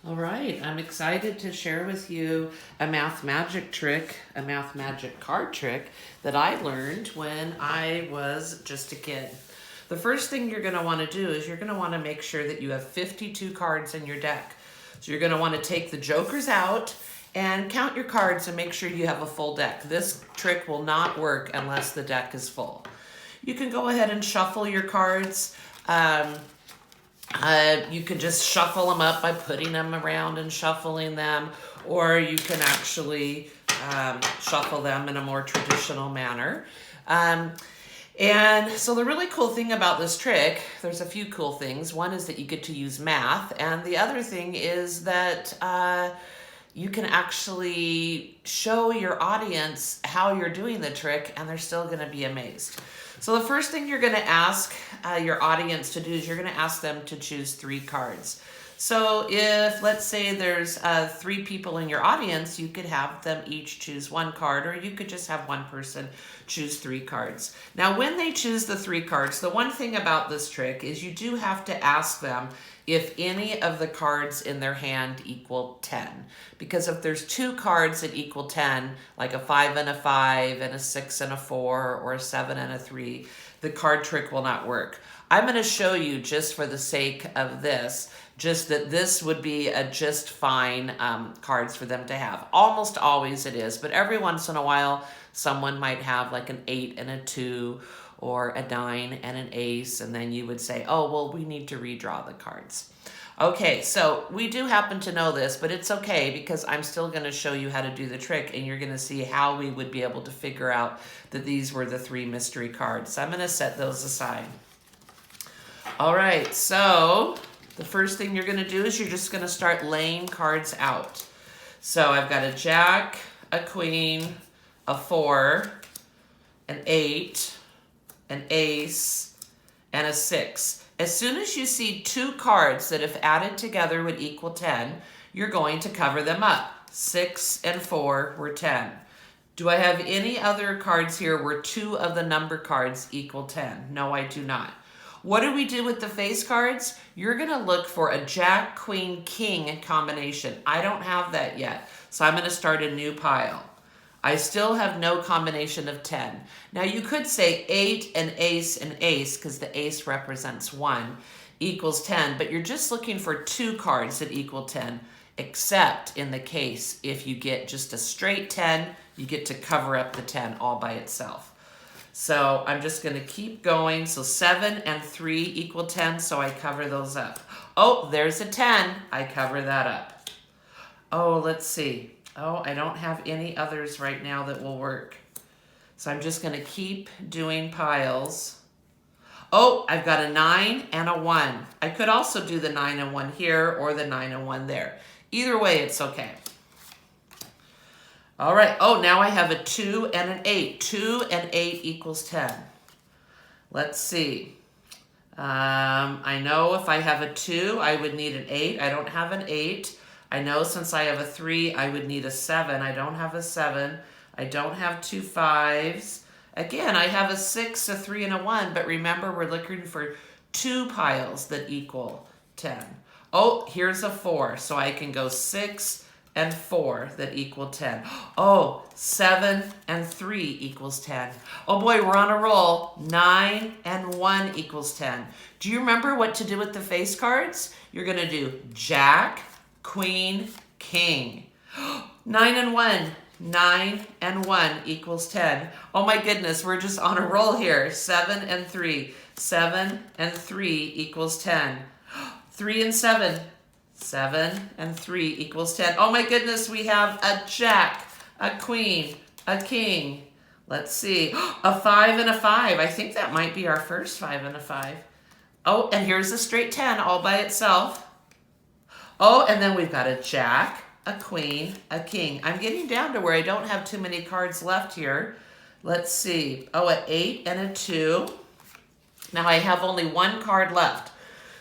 All right, I'm excited to share with you a math magic trick, a math magic card trick that I learned when I was just a kid. The first thing you're going to want to do is you're going to want to make sure that you have 52 cards in your deck. So you're going to want to take the jokers out and count your cards and make sure you have a full deck. This trick will not work unless the deck is full. You can go ahead and shuffle your cards. You can just shuffle them up by putting them around and shuffling them, or you can actually shuffle them in a more traditional manner. And so the really cool thing about this trick, there's a few cool things. One is that you get to use math, and the other thing is that you can actually show your audience how you're doing the trick, and they're still going to be amazed. So the first thing you're going to ask your audience to do is you're going to ask them to choose 3 cards. So if, let's say, there's 3 people in your audience, you could have them each choose 1 card, or you could just have one person choose 3 cards. Now, when they choose the 3 cards, the one thing about this trick is you do have to ask them if any of the cards in their hand equal 10. Because if there's 2 cards that equal 10, like a 5 and a 5 and a 6 and a 4 or a 7 and a 3, the card trick will not work. I'm going to show you, just for the sake of this, just that this would be a just fine cards for them to have. Almost always it is, but every once in a while someone might have like an 8 and a 2 or a 9 and an ace, and then you would say, oh, well, we need to redraw the cards. Okay, so we do happen to know this, but it's okay because I'm still going to show you how to do the trick, and you're going to see how we would be able to figure out that these were the 3 mystery cards. So I'm going to set those aside. All right, so the first thing you're going to do is you're just going to start laying cards out. So I've got a jack, a queen, a 4, an 8, an ace, and a 6. As soon as you see 2 cards that if added together would equal 10, you're going to cover them up. 6 and 4 were 10. Do I have any other cards here where 2 of the number cards equal 10? No, I do not. What do we do with the face cards? You're going to look for a jack, queen, king combination. I don't have that yet, so I'm going to start a new pile. I still have no combination of 10. Now you could say 8 and ace, because the ace represents 1, equals 10, but you're just looking for 2 cards that equal 10, except in the case if you get just a straight 10, you get to cover up the 10 all by itself. So I'm just going to keep going. So 7 and 3 equal 10, so I cover those up. Oh, there's a 10. I cover that up. Oh, let's see. Oh, I don't have any others right now that will work. So I'm just going to keep doing piles. Oh, I've got a 9 and a 1. I could also do the 9 and 1 here or the 9 and 1 there. Either way, it's okay. All right. Oh, now I have a 2 and an 8. 2 and 8 equals 10. Let's see. I know if I have a 2, I would need an 8. I don't have an 8. I know since I have a 3, I would need a 7. I don't have a 7. I don't have 2 5s. Again, I have a 6, a 3, and a 1, but remember, we're looking for 2 piles that equal 10. Oh, here's a 4, so I can go 6 and 4 that equal 10. Oh, 7 and 3 equals 10. Oh boy, we're on a roll. 9 and 1 equals 10. Do you remember what to do with the face cards? You're going to do jack, queen, king. 9 and 1. 9 and 1 equals 10. Oh my goodness, we're just on a roll here. 7 and 3. 7 and 3 equals 10. 3 and 7. 7 and 3 equals 10. Oh my goodness, we have a jack, a queen, a king. Let's see. A 5 and a 5. I think that might be our first 5 and a 5. Oh, and here's a straight 10 all by itself. Oh, and then we've got a jack, a queen, a king. I'm getting down to where I don't have too many cards left here. Let's see. Oh, an 8 and a 2. Now I have only 1 card left.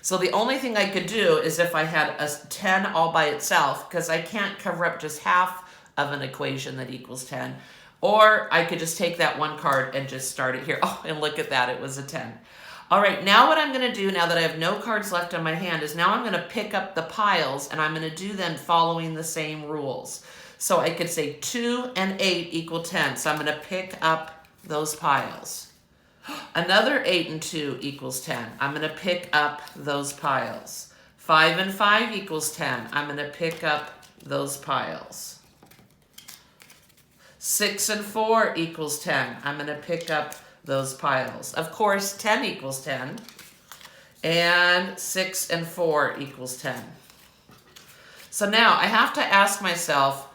So the only thing I could do is if I had a 10 all by itself, because I can't cover up just half of an equation that equals 10. Or I could just take that 1 card and just start it here. Oh, and look at that, it was a 10. All right, now what I'm going to do, now that I have no cards left on my hand, is now I'm going to pick up the piles, and I'm going to do them following the same rules. So I could say 2 and 8 equal 10. So I'm going to pick up those piles. Another 8 and 2 equals 10. I'm going to pick up those piles. 5 and 5 equals 10. I'm going to pick up those piles. 6 and 4 equals 10. I'm going to pick up those piles. Of course, 10 equals 10. And 6 and 4 equals 10. So now I have to ask myself,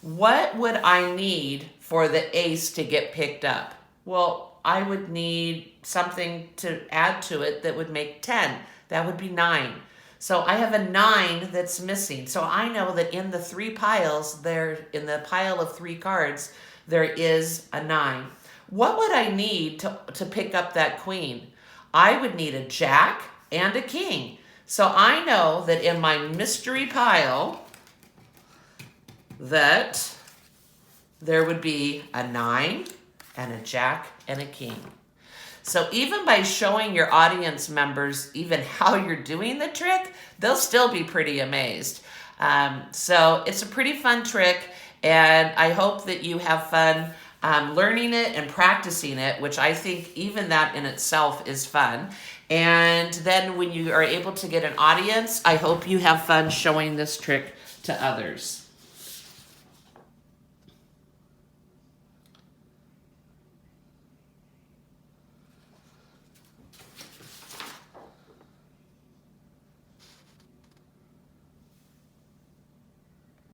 what would I need for the ace to get picked up? Well, I would need something to add to it that would make 10. That would be 9. So I have a 9 that's missing. So I know that in the 3 piles, in the pile of 3 cards, there is a 9. What would I need to pick up that queen? I would need a jack and a king. So I know that in my mystery pile that there would be a 9 and a jack and a king. So even by showing your audience members even how you're doing the trick, they'll still be pretty amazed. So it's a pretty fun trick, and I hope that you have fun learning it and practicing it, which I think even that in itself is fun. And then when you are able to get an audience, I hope you have fun showing this trick to others.